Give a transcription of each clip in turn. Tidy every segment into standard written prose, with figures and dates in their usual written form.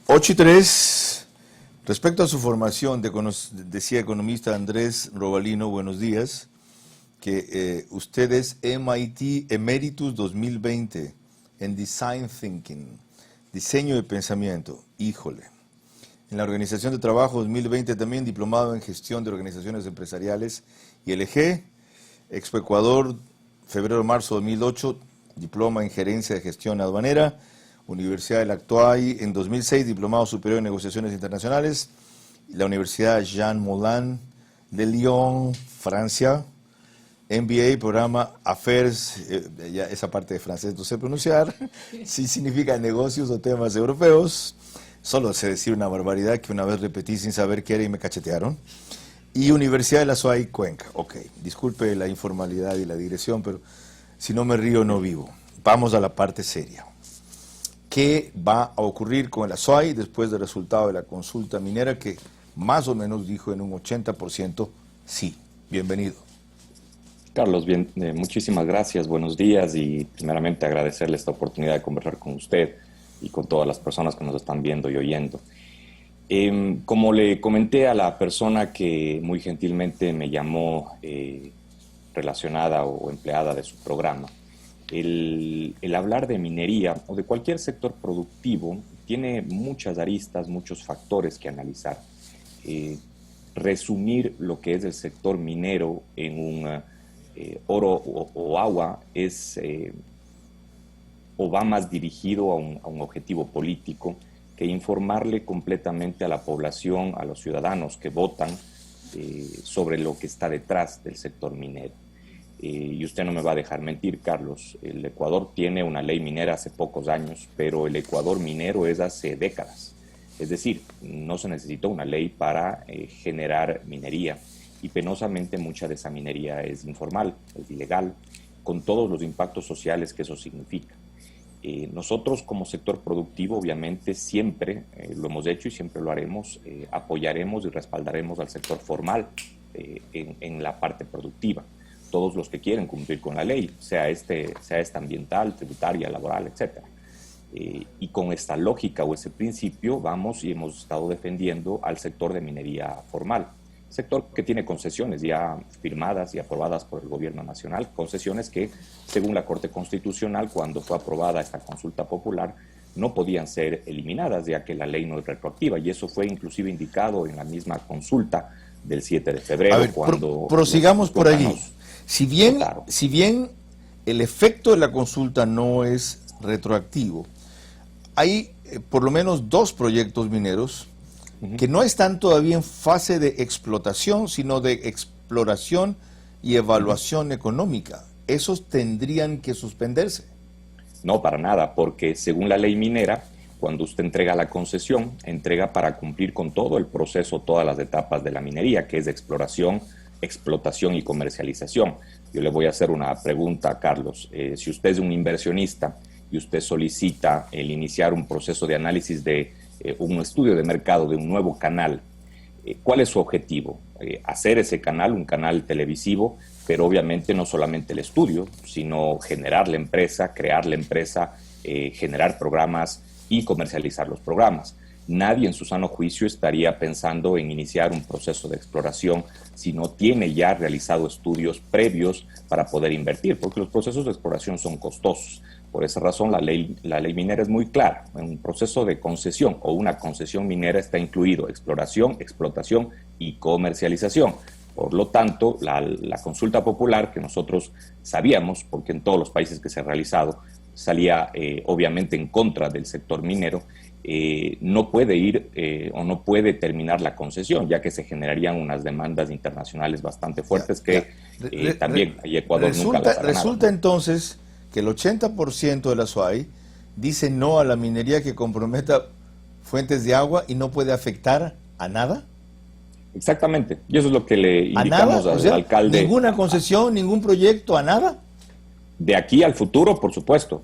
8:03. Respecto a su formación, decía economista Andrés Robalino, buenos días, que usted es MIT Emeritus 2020 en Design Thinking, diseño de pensamiento. Híjole. En la Organización de Trabajo 2020 también diplomado en gestión de organizaciones empresariales y LG, Expo Ecuador, febrero-marzo 2008, diploma en gerencia de gestión aduanera, Universidad de Lactoay en 2006, diplomado superior en negociaciones internacionales, la Universidad Jean Moulin de Lyon, Francia, MBA, programa Affairs, ya esa parte de francés no sé pronunciar, sí significa negocios o temas europeos, solo sé decir una barbaridad que una vez repetí sin saber qué era y me cachetearon, y Universidad de la SUAY Cuenca. Ok, disculpe la informalidad y la digresión, pero si no me río no vivo. Vamos a la parte seria. ¿Qué va a ocurrir con la SUAY después del resultado de la consulta minera que más o menos dijo en un 80% sí? Bienvenido. Carlos, bien, muchísimas gracias, buenos días y primeramente agradecerle esta oportunidad de conversar con usted y con todas las personas que nos están viendo y oyendo. Como le comenté a la persona que muy gentilmente me llamó relacionada o empleada de su programa, el hablar de minería o de cualquier sector productivo tiene muchas aristas, muchos factores que analizar. Resumir lo que es el sector minero en un oro o agua es o va más dirigido a un objetivo político que informarle completamente a la población, a los ciudadanos que votan sobre lo que está detrás del sector minero. Y usted no me va a dejar mentir, Carlos, el Ecuador tiene una ley minera hace pocos años, pero el Ecuador minero es hace décadas. Es decir, no se necesitó una ley para generar minería y penosamente mucha de esa minería es informal, es ilegal, con todos los impactos sociales que eso significa. Nosotros como sector productivo obviamente siempre lo hemos hecho y siempre lo haremos, apoyaremos y respaldaremos al sector formal en la parte productiva. Todos los que quieren cumplir con la ley, sea esta ambiental, tributaria, laboral, etc. Y con esta lógica o ese principio vamos y hemos estado defendiendo al sector de minería formal, sector que tiene concesiones ya firmadas y aprobadas por el gobierno nacional, concesiones que, según la Corte Constitucional, cuando fue aprobada esta consulta popular, no podían ser eliminadas, ya que la ley no es retroactiva, y eso fue inclusive indicado en la misma consulta del 7 de febrero. A ver, cuando prosigamos por allí. Si bien el efecto de la consulta no es retroactivo, hay por lo menos 2 proyectos mineros que no están todavía en fase de explotación, sino de exploración y evaluación económica. ¿Esos tendrían que suspenderse? No, para nada, porque según la ley minera, cuando usted entrega la concesión, entrega para cumplir con todo el proceso, todas las etapas de la minería, que es de exploración, explotación y comercialización. Yo le voy a hacer una pregunta a Carlos. Si usted es un inversionista y usted solicita el iniciar un proceso de análisis de un estudio de mercado de un nuevo canal, ¿cuál es su objetivo? Hacer ese canal, un canal televisivo, pero obviamente no solamente el estudio, sino generar la empresa, crear la empresa, generar programas y comercializar los programas. Nadie en su sano juicio estaría pensando en iniciar un proceso de exploración si no tiene ya realizado estudios previos para poder invertir, porque los procesos de exploración son costosos. Por esa razón, la ley minera es muy clara. En un proceso de concesión o una concesión minera está incluido exploración, explotación y comercialización. Por lo tanto, la consulta popular, que nosotros sabíamos, porque en todos los países que se ha realizado, salía obviamente en contra del sector minero, no puede ir o no puede terminar la concesión, ya que se generarían unas demandas internacionales bastante fuertes que también Ecuador nunca las ha ganado. Resulta entonces que el 80% de la SUAY dice no a la minería que comprometa fuentes de agua y no puede afectar a nada. Exactamente, y eso es lo que le indicamos al alcalde. ¿Ninguna concesión, ningún proyecto, a nada? De aquí al futuro, por supuesto,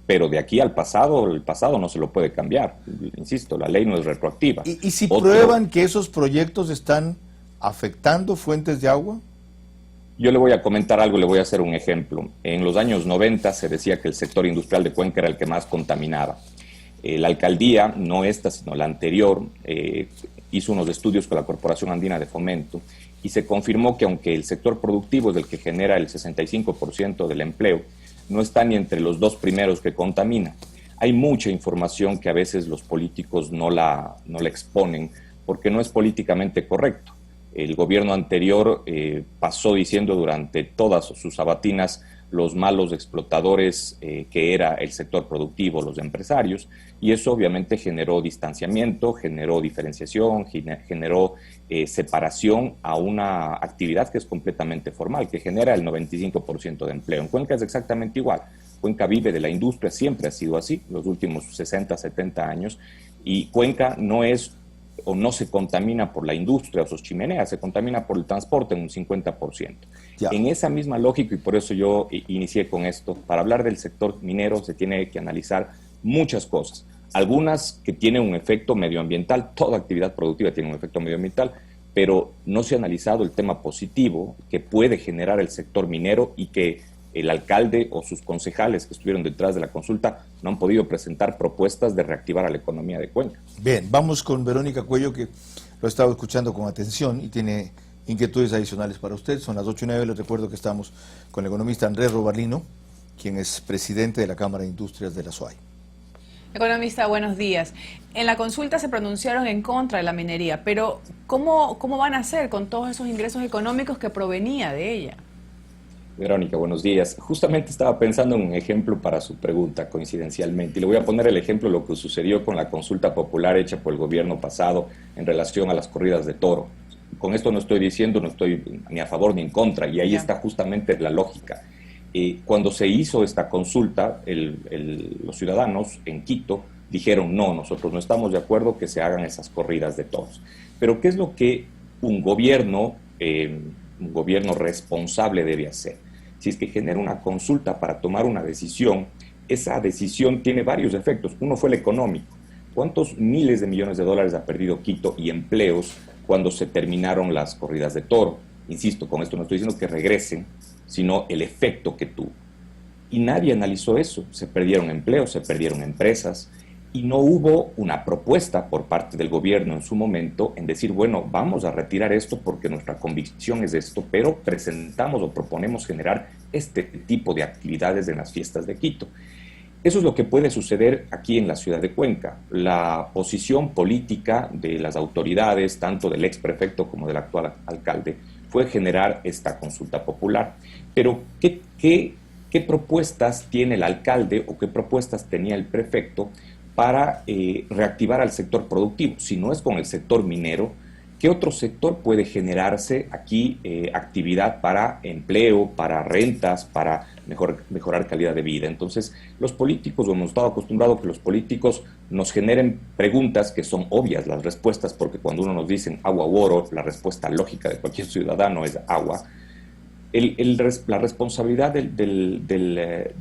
pero de aquí al pasado, el pasado no se lo puede cambiar. Insisto, la ley no es retroactiva. ¿Y si prueban que esos proyectos están afectando fuentes de agua? Yo le voy a comentar algo, le voy a hacer un ejemplo. En los años 90 se decía que el sector industrial de Cuenca era el que más contaminaba. La alcaldía, no esta, sino la anterior, hizo unos estudios con la Corporación Andina de Fomento y se confirmó que aunque el sector productivo es el que genera el 65% del empleo, no está ni entre los dos primeros que contamina. Hay mucha información que a veces los políticos no la exponen porque no es políticamente correcto. El gobierno anterior pasó diciendo durante todas sus sabatinas los malos explotadores que era el sector productivo, los empresarios, y eso obviamente generó distanciamiento, generó diferenciación, generó separación a una actividad que es completamente formal, que genera el 95% de empleo. En Cuenca es exactamente igual. Cuenca vive de la industria, siempre ha sido así, los últimos 60, 70 años, y Cuenca no es o no se contamina por la industria o sus chimeneas, se contamina por el transporte en un 50%. Ya. En esa misma lógica, y por eso yo inicié con esto, para hablar del sector minero se tiene que analizar muchas cosas, algunas que tienen un efecto medioambiental, toda actividad productiva tiene un efecto medioambiental, pero no se ha analizado el tema positivo que puede generar el sector minero y que el alcalde o sus concejales que estuvieron detrás de la consulta no han podido presentar propuestas de reactivar a la economía de Cuenca. Bien, vamos con Verónica Cuello, que lo he estado escuchando con atención y tiene inquietudes adicionales para usted. Son las 8:09, les recuerdo que estamos con el economista Andrés Robalino, quien es presidente de la Cámara de Industrias de la SUAY. Economista, buenos días. En la consulta se pronunciaron en contra de la minería, pero ¿cómo van a hacer con todos esos ingresos económicos que provenía de ella? Verónica, buenos días. Justamente estaba pensando en un ejemplo para su pregunta, coincidencialmente, y le voy a poner el ejemplo de lo que sucedió con la consulta popular hecha por el gobierno pasado en relación a las corridas de toro. Con esto no estoy diciendo, no estoy ni a favor ni en contra, y ahí está justamente la lógica. Cuando se hizo esta consulta, los ciudadanos en Quito dijeron, no, nosotros no estamos de acuerdo que se hagan esas corridas de toros. Pero ¿qué es lo que un gobierno responsable debe hacer? Si es que genera una consulta para tomar una decisión, esa decisión tiene varios efectos. Uno fue el económico. ¿Cuántos miles de millones de dólares ha perdido Quito y empleos cuando se terminaron las corridas de toro? Insisto, con esto no estoy diciendo que regresen, sino el efecto que tuvo. Y nadie analizó eso. Se perdieron empleos, se perdieron empresas, y no hubo una propuesta por parte del gobierno en su momento en decir, bueno, vamos a retirar esto porque nuestra convicción es esto, pero presentamos o proponemos generar este tipo de actividades en las fiestas de Quito. Eso es lo que puede suceder aquí en la ciudad de Cuenca. La posición política de las autoridades, tanto del exprefecto como del actual alcalde, fue generar esta consulta popular. Pero, ¿qué propuestas tiene el alcalde o qué propuestas tenía el prefecto para reactivar al sector productivo? Si no es con el sector minero, ¿qué otro sector puede generarse aquí actividad para empleo, para rentas, para mejorar calidad de vida? Entonces, los políticos, hemos estado acostumbrados a que los políticos nos generen preguntas que son obvias las respuestas, porque cuando uno nos dicen agua u oro, la respuesta lógica de cualquier ciudadano es agua. La responsabilidad de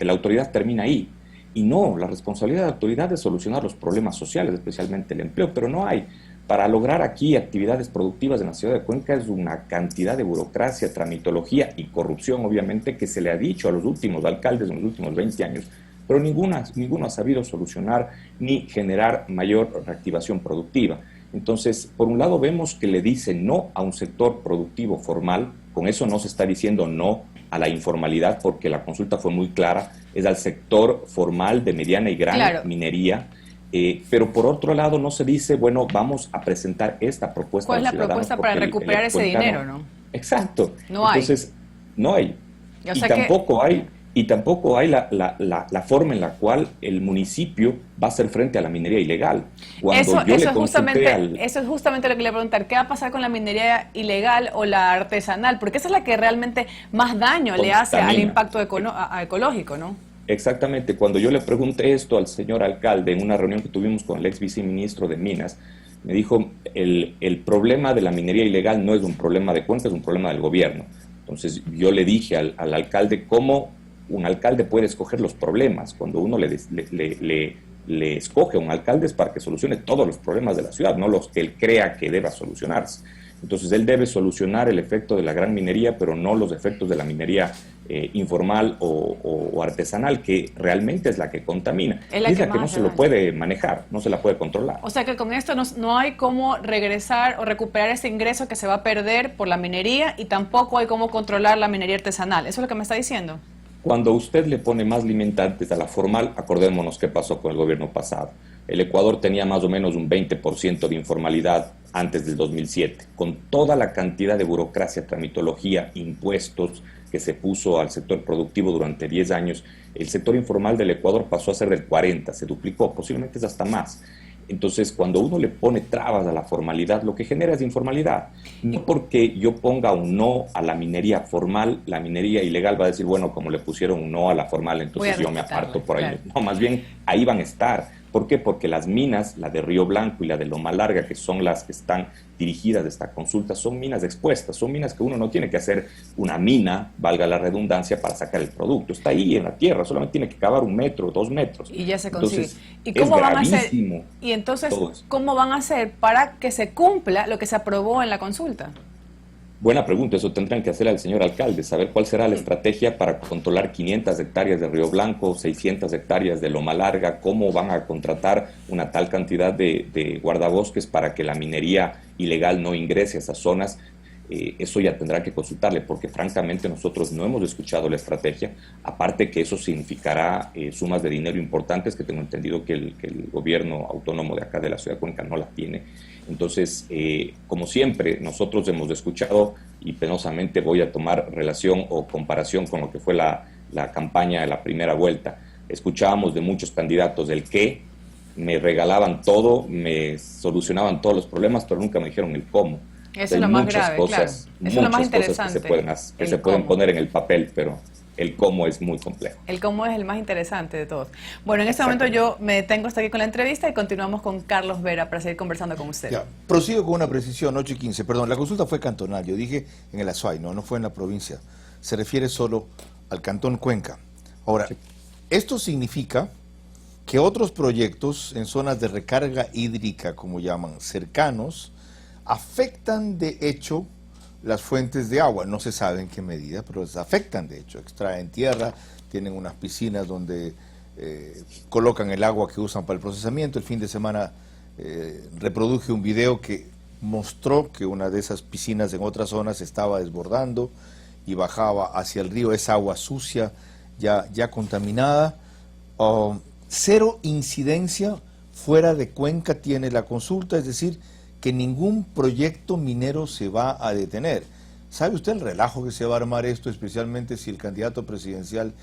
la autoridad termina ahí. Y no, la responsabilidad de la autoridad es solucionar los problemas sociales, especialmente el empleo, pero no hay. Para lograr aquí actividades productivas en la ciudad de Cuenca es una cantidad de burocracia, tramitología y corrupción, obviamente, que se le ha dicho a los últimos alcaldes en los últimos 20 años, pero ninguno ha sabido solucionar ni generar mayor reactivación productiva. Entonces, por un lado vemos que le dice no a un sector productivo formal, con eso no se está diciendo no a la informalidad, porque la consulta fue muy clara, es al sector formal de mediana y gran minería, pero por otro lado no se dice, bueno, vamos a presentar esta propuesta. ¿Cuál es la propuesta para recuperar ese dinero, no? Exacto. No hay. Entonces, no hay. Y tampoco hay la forma en la cual el municipio va a hacer frente a la minería ilegal. Eso es justamente lo que le voy a preguntar. ¿Qué va a pasar con la minería ilegal o la artesanal? Porque esa es la que realmente más daño le hace al impacto ecológico, ¿no? Exactamente. Cuando yo le pregunté esto al señor alcalde en una reunión que tuvimos con el ex viceministro de Minas, me dijo, el problema de la minería ilegal no es un problema de Cuenca, es un problema del gobierno. Entonces yo le dije al alcalde cómo un alcalde puede escoger los problemas. Cuando uno le escoge a un alcalde es para que solucione todos los problemas de la ciudad, no los que él crea que deba solucionarse. Entonces él debe solucionar el efecto de la gran minería, pero no los efectos de la minería informal o artesanal, que realmente es la que contamina. Es la que no se lo puede manejar, no se la puede controlar. O sea que con esto no hay cómo regresar o recuperar ese ingreso que se va a perder por la minería, y tampoco hay cómo controlar la minería artesanal. ¿Eso es lo que me está diciendo? Cuando usted le pone más limitantes a la formal, acordémonos qué pasó con el gobierno pasado. El Ecuador tenía más o menos un 20% de informalidad antes del 2007. Con toda la cantidad de burocracia, tramitología, impuestos que se puso al sector productivo durante 10 años, el sector informal del Ecuador pasó a ser del 40%, se duplicó, posiblemente es hasta más. Entonces, cuando uno le pone trabas a la formalidad, lo que genera es informalidad. No porque yo ponga un no a la minería formal, la minería ilegal va a decir, bueno, como le pusieron un no a la formal, entonces yo me aparto por ahí. Claro. No, más bien, ahí van a estar. ¿Por qué? Porque las minas, la de Río Blanco y la de Loma Larga, que son las que están dirigidas a esta consulta, son minas expuestas, son minas que uno no tiene que hacer una mina, valga la redundancia, para sacar el producto. Está ahí en la tierra, solamente tiene que cavar 1 metro, 2 metros. Y ya se consigue. Entonces, ¿y cómo van a hacer? Y entonces, ¿cómo van a hacer para que se cumpla lo que se aprobó en la consulta? Buena pregunta, eso tendrán que hacer al señor alcalde, saber cuál será la estrategia para controlar 500 hectáreas de Río Blanco, 600 hectáreas de Loma Larga, cómo van a contratar una tal cantidad de guardabosques para que la minería ilegal no ingrese a esas zonas. Eso ya tendrá que consultarle, porque francamente nosotros no hemos escuchado la estrategia, aparte que eso significará sumas de dinero importantes que tengo entendido que el gobierno autónomo de acá de la ciudad de Cuenca no las tiene. Entonces, como siempre, nosotros hemos escuchado, y penosamente voy a tomar relación o comparación con lo que fue la campaña de la primera vuelta. Escuchábamos de muchos candidatos el qué, me regalaban todo, me solucionaban todos los problemas, pero nunca me dijeron el cómo. Eso es lo más grave, claro. Eso es lo más interesante. Que se pueden poner en el papel, pero el cómo es muy complejo. El cómo es el más interesante de todos. Bueno, en este momento yo me detengo hasta aquí con la entrevista y continuamos con Carlos Vera para seguir conversando con usted. Ya, prosigo con una precisión, 8:15. Perdón, la consulta fue cantonal, yo dije en el Azuay, no fue en la provincia. Se refiere solo al cantón Cuenca. Ahora, sí. Esto significa que otros proyectos en zonas de recarga hídrica, como llaman, cercanos, afectan de hecho las fuentes de agua. No se sabe en qué medida, pero les afectan de hecho. Extraen tierra, tienen unas piscinas donde colocan el agua que usan para el procesamiento. El fin de semana reproduje un video que mostró que una de esas piscinas en otras zonas estaba desbordando y bajaba hacia el río. Es agua sucia, ya contaminada. Cero incidencia fuera de Cuenca tiene la consulta, es decir, que ningún proyecto minero se va a detener. ¿Sabe usted el relajo que se va a armar esto, especialmente si el candidato presidencial,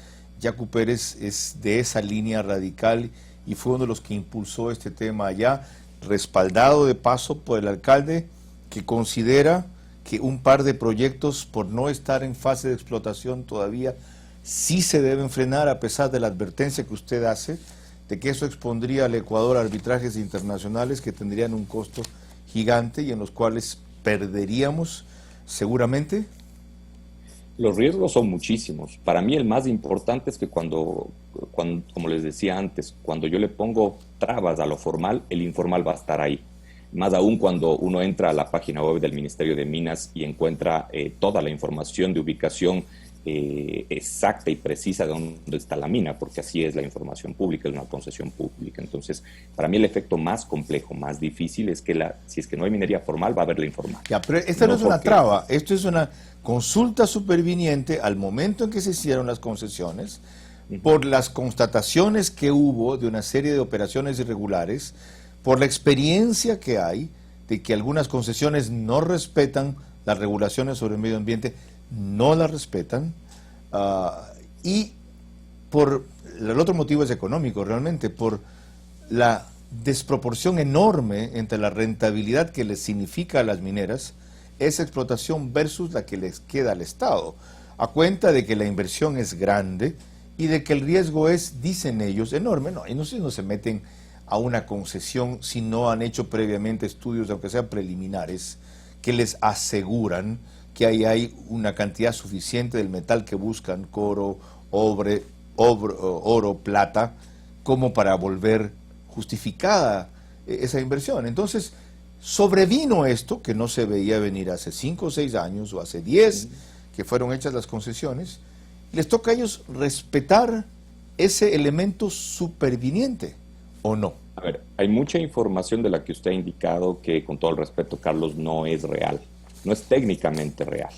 Yacu Pérez, es de esa línea radical y fue uno de los que impulsó este tema allá, respaldado de paso por el alcalde, que considera que un par de proyectos, por no estar en fase de explotación todavía, sí se deben frenar, a pesar de la advertencia que usted hace, de que eso expondría al Ecuador a arbitrajes internacionales que tendrían un costo gigante y en los cuales perderíamos seguramente? Los riesgos son muchísimos. Para mí el más importante es que cuando, como les decía antes, cuando yo le pongo trabas a lo formal, el informal va a estar ahí. Más aún cuando uno entra a la página web del Ministerio de Minas y encuentra toda la información de ubicación exacta y precisa de dónde está la mina, porque así es la información pública, es una concesión pública. Entonces, para mí el efecto más complejo, más difícil es que si es que no hay minería formal, va a haber la informal. Ya, pero esta no es una traba, esto es una consulta superviniente al momento en que se hicieron las concesiones, por las constataciones que hubo de una serie de operaciones irregulares, por la experiencia que hay de que algunas concesiones no respetan las regulaciones sobre el medio ambiente, no la respetan, y por el otro motivo es económico realmente, por la desproporción enorme entre la rentabilidad que les significa a las mineras esa explotación versus la que les queda al Estado, a cuenta de que la inversión es grande y de que el riesgo es, dicen ellos, enorme. No, ellos no se meten a una concesión si no han hecho previamente estudios, aunque sean preliminares, que les aseguran que ahí hay una cantidad suficiente del metal que buscan, cobre, oro, plata, como para volver justificada esa inversión. Entonces, sobrevino esto, que no se veía venir hace 5 o 6 años, o hace 10, que fueron hechas las concesiones, les toca a ellos respetar ese elemento superviniente, ¿o no? A ver, hay mucha información de la que usted ha indicado que, con todo el respeto, Carlos, no es real, no es técnicamente real.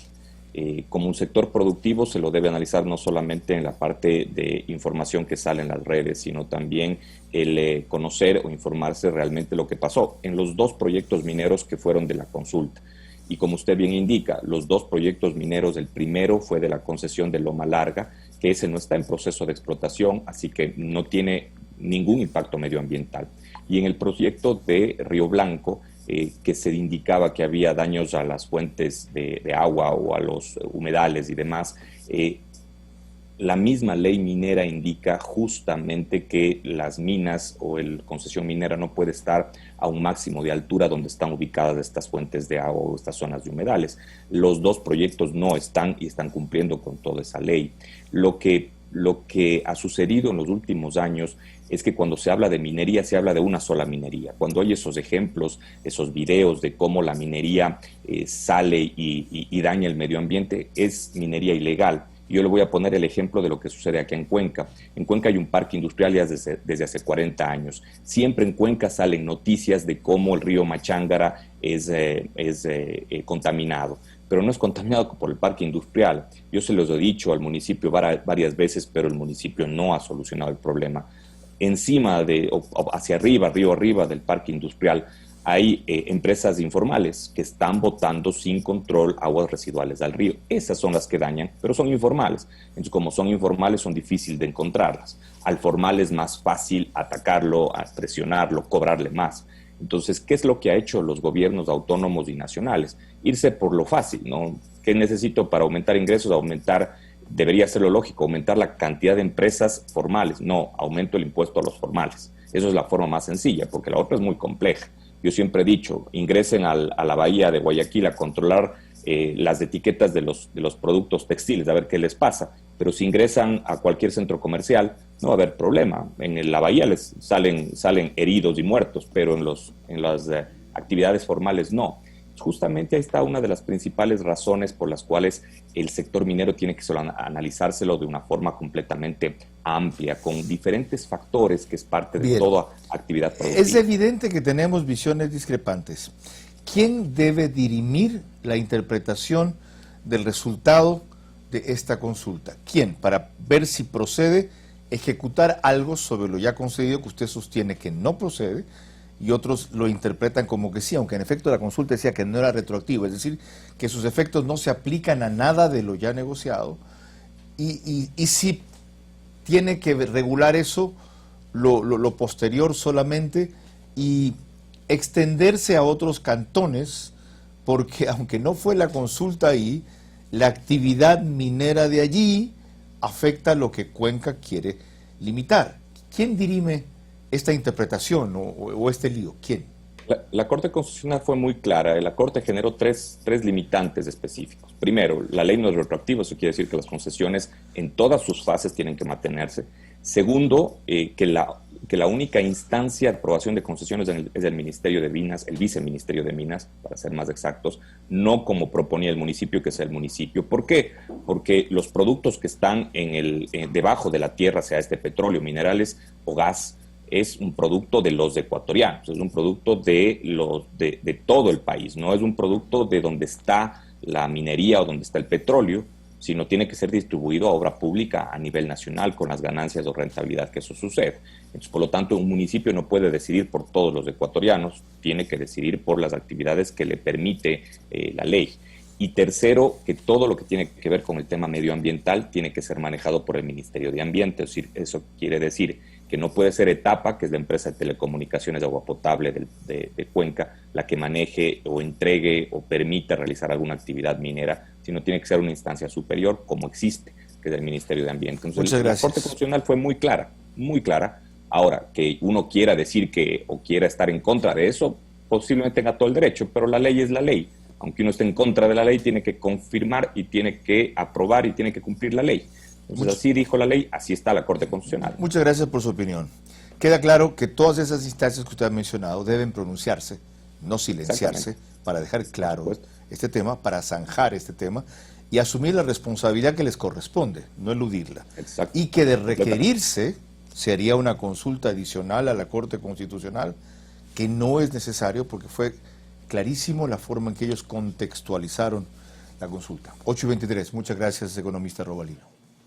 Como un sector productivo se lo debe analizar no solamente en la parte de información que sale en las redes, sino también el conocer o informarse realmente lo que pasó en los dos proyectos mineros que fueron de la consulta. Y como usted bien indica, los dos proyectos mineros, el primero fue de la concesión de Loma Larga, que ese no está en proceso de explotación, así que no tiene ningún impacto medioambiental. Y en el proyecto de Río Blanco, que se indicaba que había daños a las fuentes de agua o a los humedales y demás, la misma ley minera indica justamente que las minas o el concesión minera no puede estar a un máximo de altura donde están ubicadas estas fuentes de agua o estas zonas de humedales. Los dos proyectos no están y están cumpliendo con toda esa ley. Lo que ha sucedido en los últimos años es que cuando se habla de minería, se habla de una sola minería. Cuando hay esos ejemplos, esos videos de cómo la minería sale y daña el medio ambiente, es minería ilegal. Yo le voy a poner el ejemplo de lo que sucede aquí en Cuenca. En Cuenca hay un parque industrial desde hace 40 años. Siempre en Cuenca salen noticias de cómo el río Machángara es contaminado. Pero no es contaminado por el parque industrial. Yo se los he dicho al municipio varias veces, pero el municipio no ha solucionado el problema. Encima hacia arriba, río arriba del parque industrial, hay empresas informales que están botando sin control aguas residuales al río. Esas son las que dañan, pero son informales. Entonces, como son informales, son difíciles de encontrarlas. Al formal es más fácil atacarlo, presionarlo, cobrarle más. Entonces, ¿qué es lo que ha hecho los gobiernos autónomos y nacionales? Irse por lo fácil, ¿no? ¿Qué necesito para aumentar ingresos? Debería ser lo lógico, aumentar la cantidad de empresas formales. No, aumento el impuesto a los formales. Eso es la forma más sencilla, porque la otra es muy compleja. Yo siempre he dicho, ingresen a la bahía de Guayaquil a controlar las etiquetas de los productos textiles, a ver qué les pasa. Pero si ingresan a cualquier centro comercial, no va a haber problema. En la bahía les salen heridos y muertos, pero en las actividades formales no. Justamente ahí está una de las principales razones por las cuales el sector minero tiene que analizárselo de una forma completamente amplia, con diferentes factores que es parte de toda actividad productiva. Es evidente que tenemos visiones discrepantes. ¿Quién debe dirimir la interpretación del resultado de esta consulta? ¿Quién? Para ver si procede ejecutar algo sobre lo ya concedido que usted sostiene que no procede, y otros lo interpretan como que sí, aunque en efecto la consulta decía que no era retroactivo, es decir, que sus efectos no se aplican a nada de lo ya negociado, y si tiene que regular eso, lo posterior solamente, y extenderse a otros cantones, porque aunque no fue la consulta ahí, la actividad minera de allí afecta lo que Cuenca quiere limitar. ¿Quién dirime esta interpretación o este lío? ¿Quién? La Corte Constitucional fue muy clara. La Corte generó tres limitantes específicos. Primero, la ley no es retroactiva, eso quiere decir que las concesiones en todas sus fases tienen que mantenerse. Segundo, que la única instancia de aprobación de concesiones es el Ministerio de Minas, el Viceministerio de Minas, para ser más exactos, no como proponía el municipio, que es el municipio. ¿Por qué? Porque los productos que están debajo de la tierra, sea petróleo, minerales o gas, es un producto de los ecuatorianos, es un producto de todo el país, no es un producto de donde está la minería o donde está el petróleo, sino tiene que ser distribuido a obra pública a nivel nacional con las ganancias o rentabilidad que eso sucede. Entonces, por lo tanto, un municipio no puede decidir por todos los ecuatorianos, tiene que decidir por las actividades que le permite la ley. Y tercero, que todo lo que tiene que ver con el tema medioambiental tiene que ser manejado por el Ministerio de Ambiente. Es decir, eso quiere decir que no puede ser Etapa, que es la empresa de telecomunicaciones de agua potable de Cuenca, la que maneje o entregue o permita realizar alguna actividad minera, sino tiene que ser una instancia superior, como existe, que es el Ministerio de Ambiente. Entonces, la Corte Constitucional fue muy clara, muy clara. Ahora, que uno quiera decir o quiera estar en contra de eso, posiblemente tenga todo el derecho, pero la ley es la ley. Aunque uno esté en contra de la ley, tiene que confirmar y tiene que aprobar y tiene que cumplir la ley. Entonces, así dijo la ley, así está la Corte Constitucional. Muchas gracias por su opinión. Queda claro que todas esas instancias que usted ha mencionado deben pronunciarse, no silenciarse, para dejar claro este tema, para zanjar este tema, y asumir la responsabilidad que les corresponde, no eludirla. Exacto. Y que de requerirse se haría una consulta adicional a la Corte Constitucional, que no es necesario porque fue clarísimo la forma en que ellos contextualizaron la consulta. 8:23. Muchas gracias, economista Rovalino.